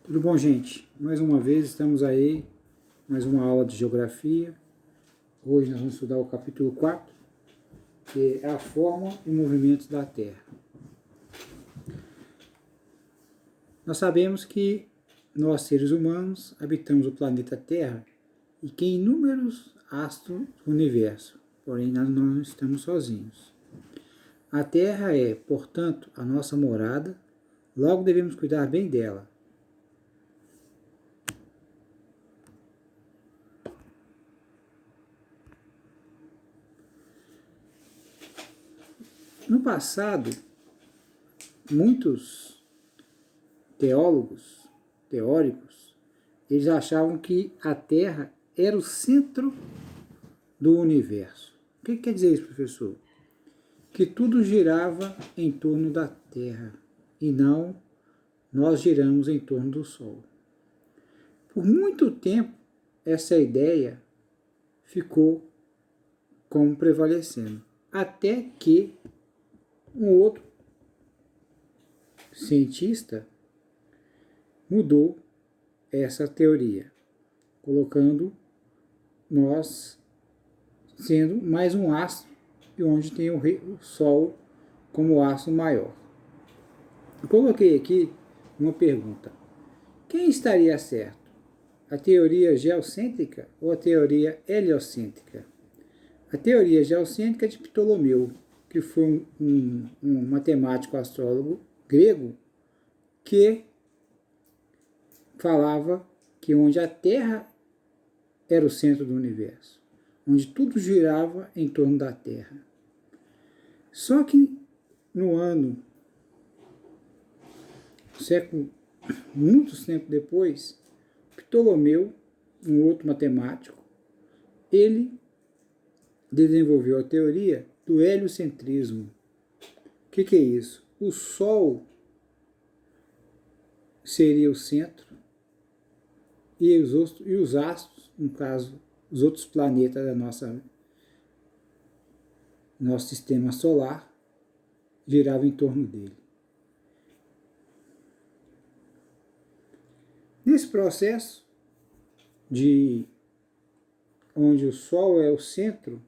Tudo bom, gente? Mais uma vez estamos aí, mais uma aula de geografia. Hoje nós vamos estudar o capítulo 4, que é a forma e movimentos da Terra. Nós sabemos que nós, seres humanos, habitamos o planeta Terra e que inúmeros astros do universo, porém nós não estamos sozinhos. A Terra é, portanto, a nossa morada, logo devemos cuidar bem dela. No passado, muitos teóricos, eles achavam que a Terra era o centro do universo. O que quer dizer isso, professor? Que tudo girava em torno da Terra e não nós giramos em torno do Sol. Por muito tempo, essa ideia ficou como prevalecendo, até que um outro cientista mudou essa teoria, colocando nós sendo mais um astro, e onde tem o Sol como astro maior. Eu coloquei aqui uma pergunta: quem estaria certo? A teoria geocêntrica ou a teoria heliocêntrica? A teoria geocêntrica é de Ptolomeu, que foi um matemático astrólogo grego que falava que onde a Terra era o centro do universo, onde tudo girava em torno da Terra. Só que no século, muito tempo depois, Ptolomeu, um outro matemático, ele desenvolveu a teoria do heliocentrismo. O que é isso? O Sol seria o centro e os astros, no caso, os outros planetas da nosso sistema solar, giravam em torno dele. Nesse processo de onde o Sol é o centro,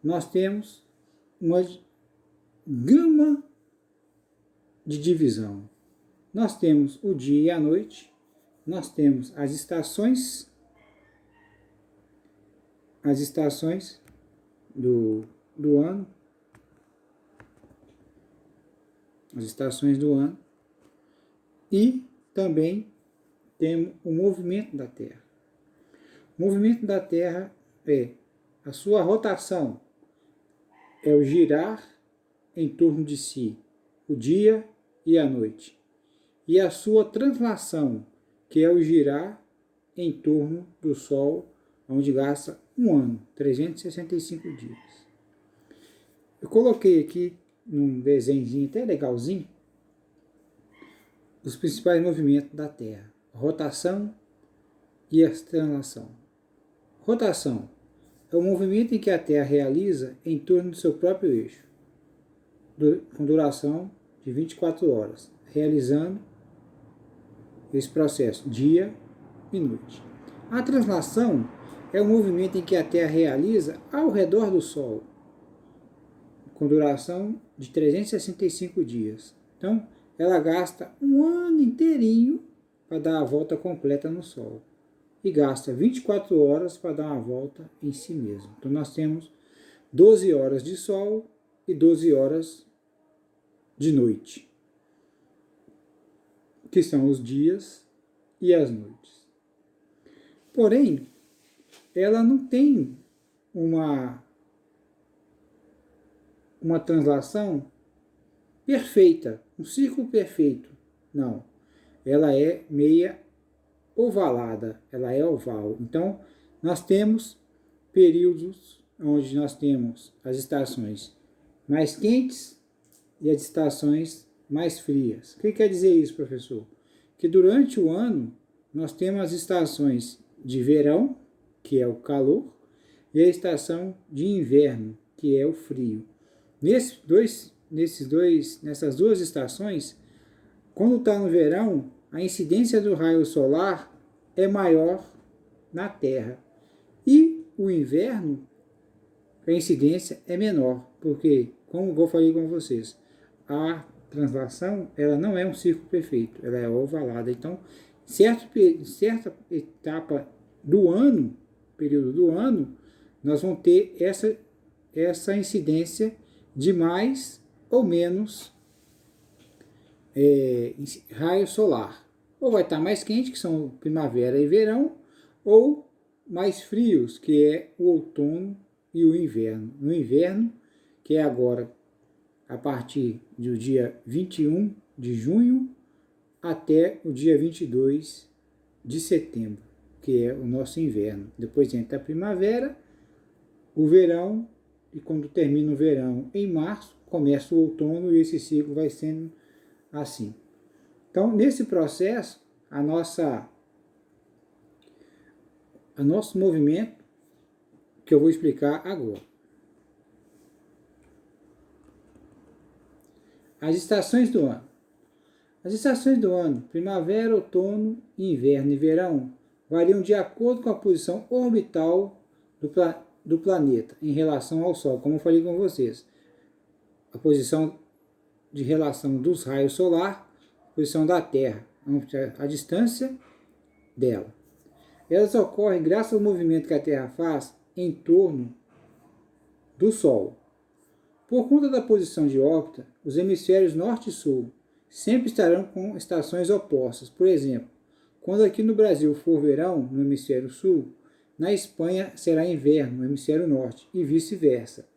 nós temos uma gama de divisão. Nós temos o dia e a noite, nós temos as estações do ano, e também temos o movimento da Terra. O movimento da Terra é a sua rotação, é o girar em torno de si, o dia e a noite. E a sua translação, que é o girar em torno do Sol, onde gasta um ano, 365 dias. Eu coloquei aqui num desenhozinho até legalzinho os principais movimentos da Terra: rotação e a translação. Rotação é o movimento em que a Terra realiza em torno do seu próprio eixo, com duração de 24 horas, realizando esse processo dia e noite. A translação é o movimento em que a Terra realiza ao redor do Sol, com duração de 365 dias. Então, ela gasta um ano inteirinho para dar a volta completa no Sol e gasta 24 horas para dar uma volta em si mesmo. Então, nós temos 12 horas de Sol e 12 horas de noite, que são os dias e as noites. Porém, ela não tem uma translação perfeita, um círculo perfeito. Não. Ela é meia ovalada, ela é oval. Então, nós temos períodos onde nós temos as estações mais quentes e as estações mais frias. O que quer dizer isso, professor? Que durante o ano nós temos as estações de verão, que é o calor, e a estação de inverno, que é o frio. Nessas duas estações, quando está no verão, a incidência do raio solar é maior na Terra. E o inverno, a incidência é menor, porque, como eu falei com vocês, a translação ela não é um círculo perfeito, ela é ovalada. Então, certa etapa do ano, período do ano, nós vamos ter essa incidência de mais ou menos raio solar. Ou vai estar mais quente, que são primavera e verão, ou mais frios, que é o outono e o inverno. No inverno, que é agora a partir do dia 21 de junho até o dia 22 de setembro, que é o nosso inverno. Depois entra a primavera, o verão, e quando termina o verão, em março, começa o outono e esse ciclo vai sendo assim. Então, nesse processo, nosso movimento, que eu vou explicar agora. As estações do ano. As estações do ano, primavera, outono, inverno e verão, variam de acordo com a posição orbital do planeta em relação ao Sol, como eu falei com vocês. A posição de relação dos raios solar, a posição da Terra, a distância dela. Elas ocorrem graças ao movimento que a Terra faz em torno do Sol. Por conta da posição de órbita, os hemisférios norte e sul sempre estarão com estações opostas. Por exemplo, quando aqui no Brasil for verão, no hemisfério sul, na Espanha será inverno, no hemisfério norte, e vice-versa.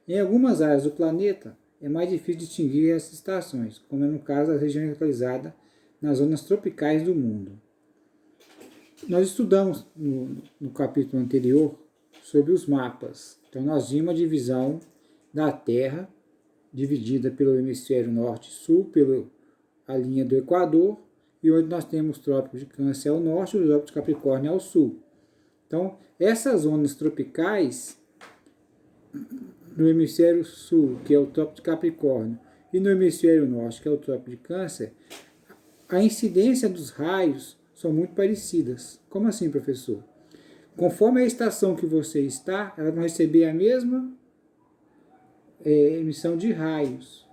Em algumas áreas do planeta, é mais difícil distinguir essas estações, como é no caso das regiões localizadas nas zonas tropicais do mundo. Nós estudamos no capítulo anterior sobre os mapas. Então, nós vimos a divisão da Terra, dividida pelo hemisfério norte e sul, pela linha do Equador, e onde nós temos os trópicos de Câncer ao norte e os trópicos de Capricórnio ao sul. Então, essas zonas tropicais, no hemisfério sul, que é o trópico de Capricórnio, e no hemisfério norte, que é o trópico de Câncer, a incidência dos raios são muito parecidas. Como assim, professor? Conforme a estação que você está, elas vão receber a mesma emissão de raios.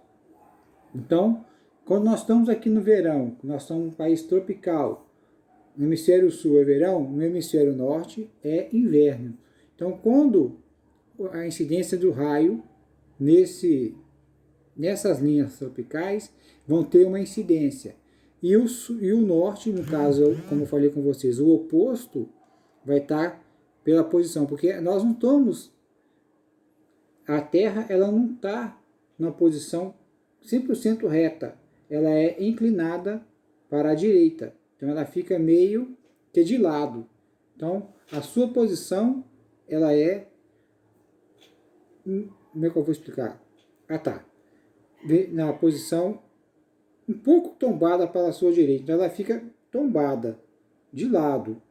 Então, quando nós estamos aqui no verão, nós somos um país tropical, no hemisfério sul é verão, no hemisfério norte é inverno. Então, quando a incidência do raio nessas linhas tropicais vão ter uma incidência. E o norte, no caso, como eu falei com vocês, o oposto vai estar pela posição, porque nós não estamos, a Terra ela não está na posição 100% reta, ela é inclinada para a direita, então ela fica meio que de lado. Então, a sua posição, ela é, como é que eu vou explicar? Na posição um pouco tombada para a sua direita, então ela fica tombada de lado.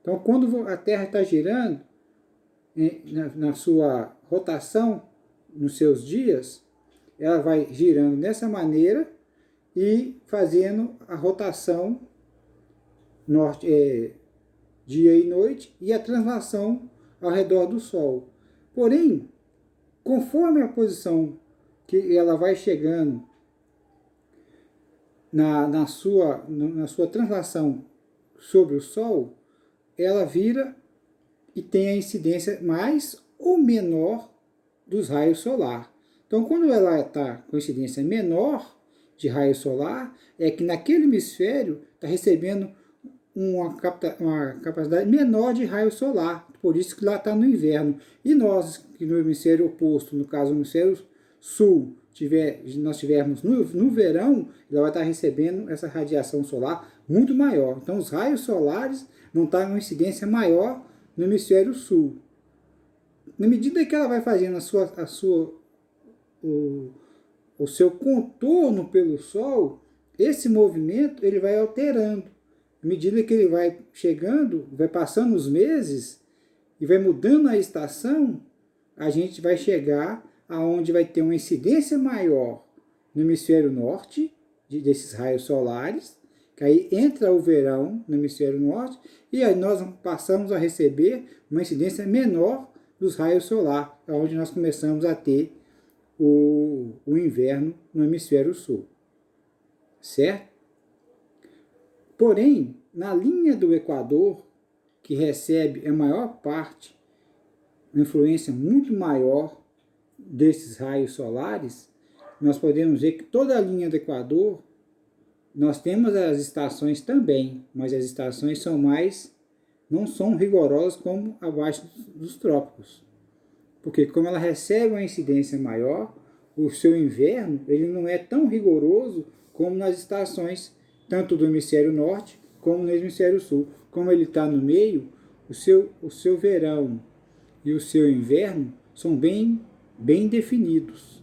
Então, quando a Terra está girando, na sua rotação, nos seus dias, ela vai girando dessa maneira e fazendo a rotação dia e noite e a translação ao redor do Sol. Porém, conforme a posição que ela vai chegando na sua translação sobre o Sol, ela vira e tem a incidência mais ou menor dos raios solar. Então, quando ela está com incidência menor de raio solar, é que naquele hemisfério está recebendo uma capacidade menor de raio solar. Por isso que lá está no inverno. E nós, que no hemisfério oposto, no caso, no hemisfério sul, nós tivermos no verão, ela vai estar recebendo essa radiação solar muito maior. Então, os raios solares vão estar com incidência maior no hemisfério sul. Na medida que ela vai fazendo o seu contorno pelo Sol, esse movimento ele vai alterando. À medida que ele vai chegando, vai passando os meses e vai mudando a estação, a gente vai chegar aonde vai ter uma incidência maior no hemisfério norte desses raios solares, que aí entra o verão no hemisfério norte e aí nós passamos a receber uma incidência menor dos raios solares, onde nós começamos a ter o inverno no hemisfério sul, certo? Porém, na linha do Equador, que recebe a maior parte, uma influência muito maior desses raios solares, nós podemos ver que toda a linha do Equador, nós temos as estações também, mas as estações são não são rigorosas como abaixo dos trópicos. Porque como ela recebe uma incidência maior, o seu inverno ele não é tão rigoroso como nas estações, tanto do hemisfério norte como no hemisfério sul. Como ele está no meio, o seu verão e o seu inverno são bem definidos.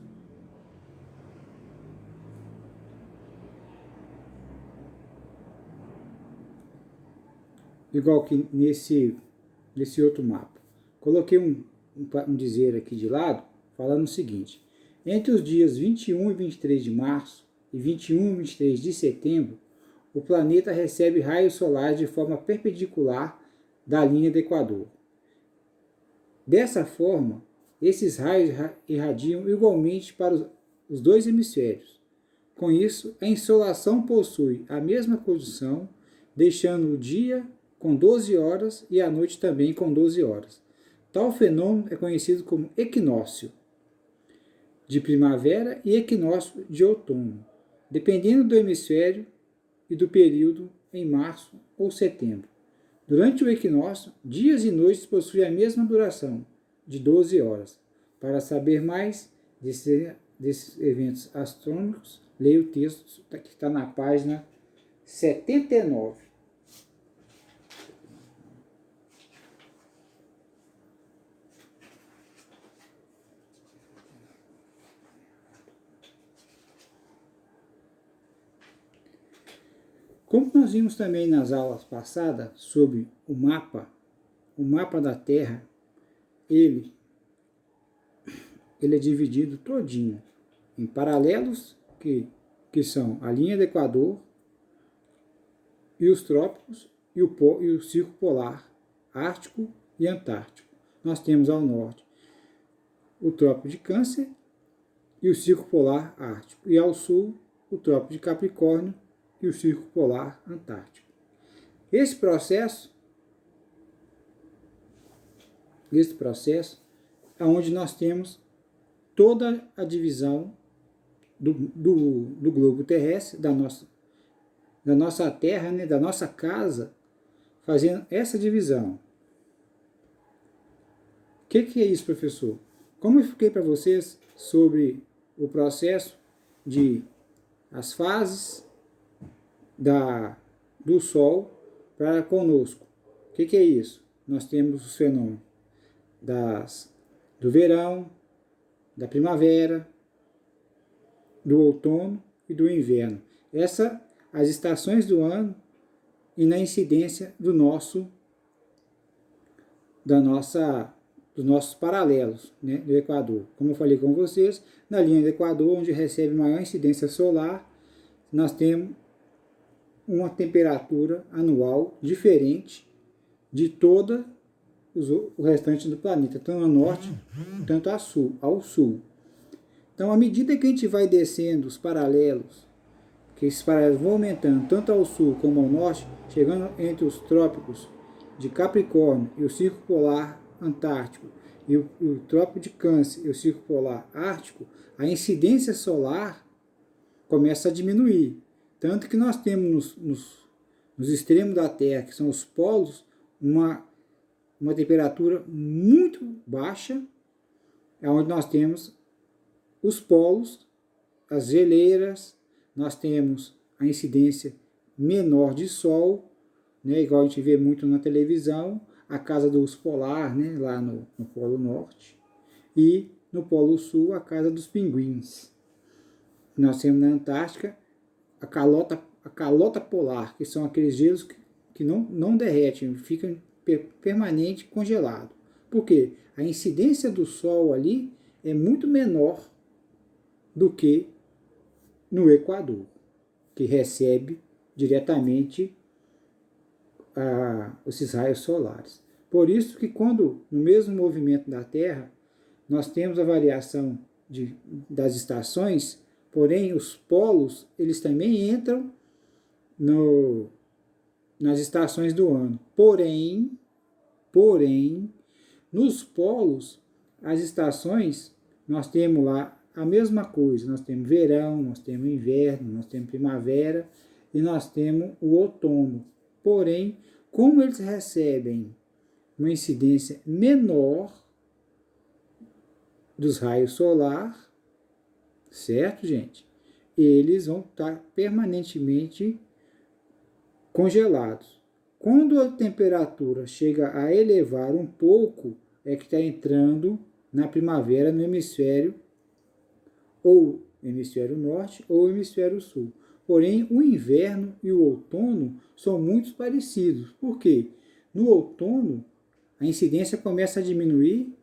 Igual que nesse outro mapa. Coloquei um dizer aqui de lado, falando o seguinte: entre os dias 21 e 23 de março e 21 e 23 de setembro, o planeta recebe raios solares de forma perpendicular da linha do Equador. Dessa forma, esses raios irradiam igualmente para os dois hemisférios. Com isso, a insolação possui a mesma condição, deixando o dia com 12 horas e a noite também com 12 horas. Tal fenômeno é conhecido como equinócio de primavera e equinócio de outono, dependendo do hemisfério e do período em março ou setembro. Durante o equinócio, dias e noites possuem a mesma duração, de 12 horas. Para saber mais desses eventos astronômicos, leia o texto que está na página 79. Como nós vimos também nas aulas passadas sobre o mapa da Terra, ele é dividido todinho em paralelos, que são a linha do Equador, e os trópicos, e o Círculo Polar Ártico e Antártico. Nós temos ao norte o Trópico de Câncer e o Círculo Polar Ártico, e ao sul o Trópico de Capricórnio e o Círculo Polar Antártico. Esse processo é onde nós temos toda a divisão do globo terrestre, da nossa Terra, né, da nossa casa, fazendo essa divisão. O que é isso, professor? Como eu expliquei para vocês sobre o processo de as fases do Sol para conosco. O que é isso? Nós temos os fenômenos do verão, da primavera, do outono e do inverno. As estações do ano e na incidência dos nossos paralelos, né, do Equador. Como eu falei com vocês, na linha do Equador, onde recebe maior incidência solar, nós temos uma temperatura anual diferente de todo o restante do planeta, tanto ao norte, tanto ao sul. Então, à medida que a gente vai descendo os paralelos, que esses paralelos vão aumentando tanto ao sul como ao norte, chegando entre os trópicos de Capricórnio e o Círculo Polar Antártico e o Trópico de Câncer e o Círculo Polar Ártico, a incidência solar começa a diminuir. Tanto que nós temos nos extremos da Terra, que são os polos, uma temperatura muito baixa, é onde nós temos os polos, as geleiras, nós temos a incidência menor de sol, né, igual a gente vê muito na televisão, a casa do urso polar, né, lá no Polo Norte, e no Polo Sul, a casa dos pinguins. Nós temos na Antártica a calota polar, que são aqueles gelos que não derretem, ficam permanente congelado. Por quê? A incidência do Sol ali é muito menor do que no Equador, que recebe diretamente esses raios solares. Por isso que quando, no mesmo movimento da Terra, nós temos a variação das estações, porém os polos, eles também entram nas estações do ano. Porém, nos polos, as estações, nós temos lá a mesma coisa. Nós temos verão, nós temos inverno, nós temos primavera e nós temos o outono. Porém, como eles recebem uma incidência menor dos raios solar, certo, gente? Eles vão estar permanentemente congelados. Quando a temperatura chega a elevar um pouco, é que está entrando na primavera no hemisfério ou hemisfério norte ou hemisfério sul. Porém, o inverno e o outono são muito parecidos. Por quê? No outono, a incidência começa a diminuir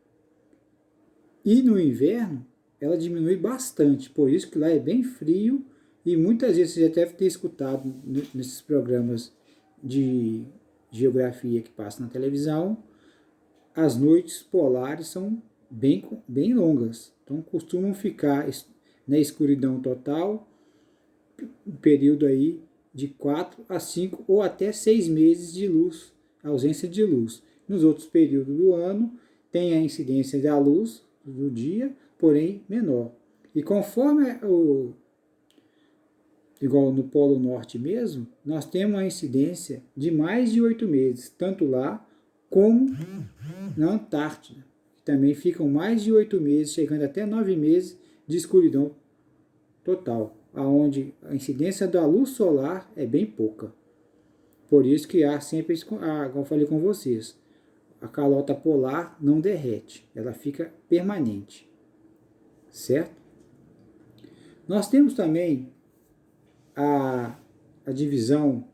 e no inverno ela diminui bastante. Por isso que lá é bem frio e muitas vezes você já deve ter escutado nesses programas de geografia que passam na televisão, as noites polares são bem longas. Então costumam ficar na escuridão total, um período aí de 4 a 5 ou até 6 meses de luz, ausência de luz. Nos outros períodos do ano tem a incidência da luz do dia, porém menor. E conforme igual no Polo Norte mesmo, nós temos uma incidência de mais de 8 meses, tanto lá como na Antártida. Também ficam mais de 8 meses, chegando até 9 meses de escuridão total, aonde a incidência da luz solar é bem pouca. Por isso que há sempre, como eu falei com vocês, a calota polar não derrete, ela fica permanente, certo? Nós temos também a divisão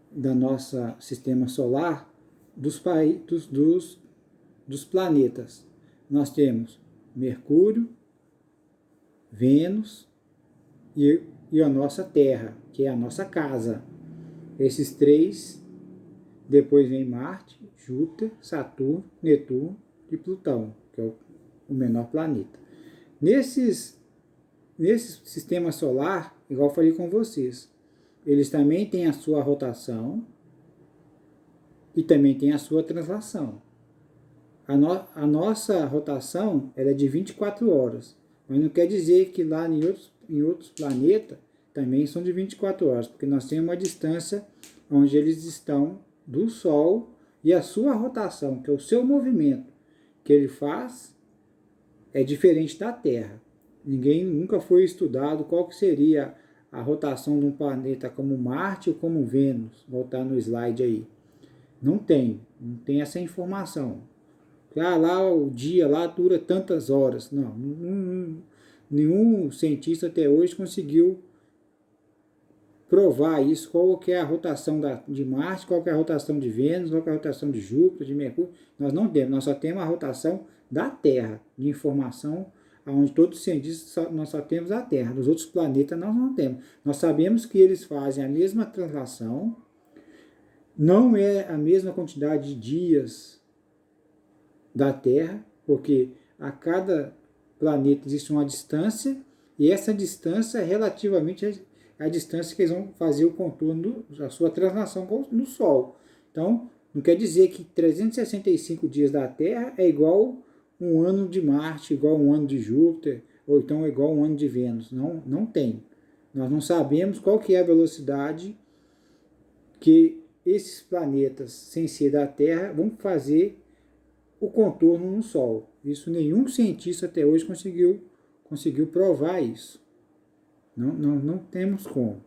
da nossa sistema solar dos planetas. Nós temos Mercúrio, Vênus e a nossa Terra, que é a nossa casa. Esses três, depois vem Marte, Júpiter, Saturno, Netuno e Plutão, que é o menor planeta. Nesse sistema solar, igual eu falei com vocês, eles também têm a sua rotação e também tem a sua translação. A nossa rotação ela é de 24 horas, mas não quer dizer que lá em outros planetas também são de 24 horas, porque nós temos uma distância onde eles estão do Sol e a sua rotação, que é o seu movimento que ele faz, é diferente da Terra. Nunca foi estudado qual que seria a rotação de um planeta como Marte ou como Vênus. Voltar no slide aí. Não tem essa informação. Lá o dia lá dura tantas horas. Não, nenhum cientista até hoje conseguiu provar isso, qual que é a rotação de Marte, qual que é a rotação de Vênus, qual que é a rotação de Júpiter, de Mercúrio. Nós não temos, nós só temos a rotação da Terra, de informação, onde todos os cientistas nós só temos a Terra, dos outros planetas nós não temos. Nós sabemos que eles fazem a mesma translação, não é a mesma quantidade de dias da Terra, porque a cada planeta existe uma distância, e essa distância é relativamente a distância que eles vão fazer o contorno da sua translação no Sol. Então, não quer dizer que 365 dias da Terra é igual um ano de Marte, igual um ano de Júpiter, ou então é igual um ano de Vênus. Não tem. Nós não sabemos qual que é a velocidade que esses planetas, sem ser da Terra, vão fazer o contorno no Sol. Isso nenhum cientista até hoje conseguiu provar isso. Não temos como.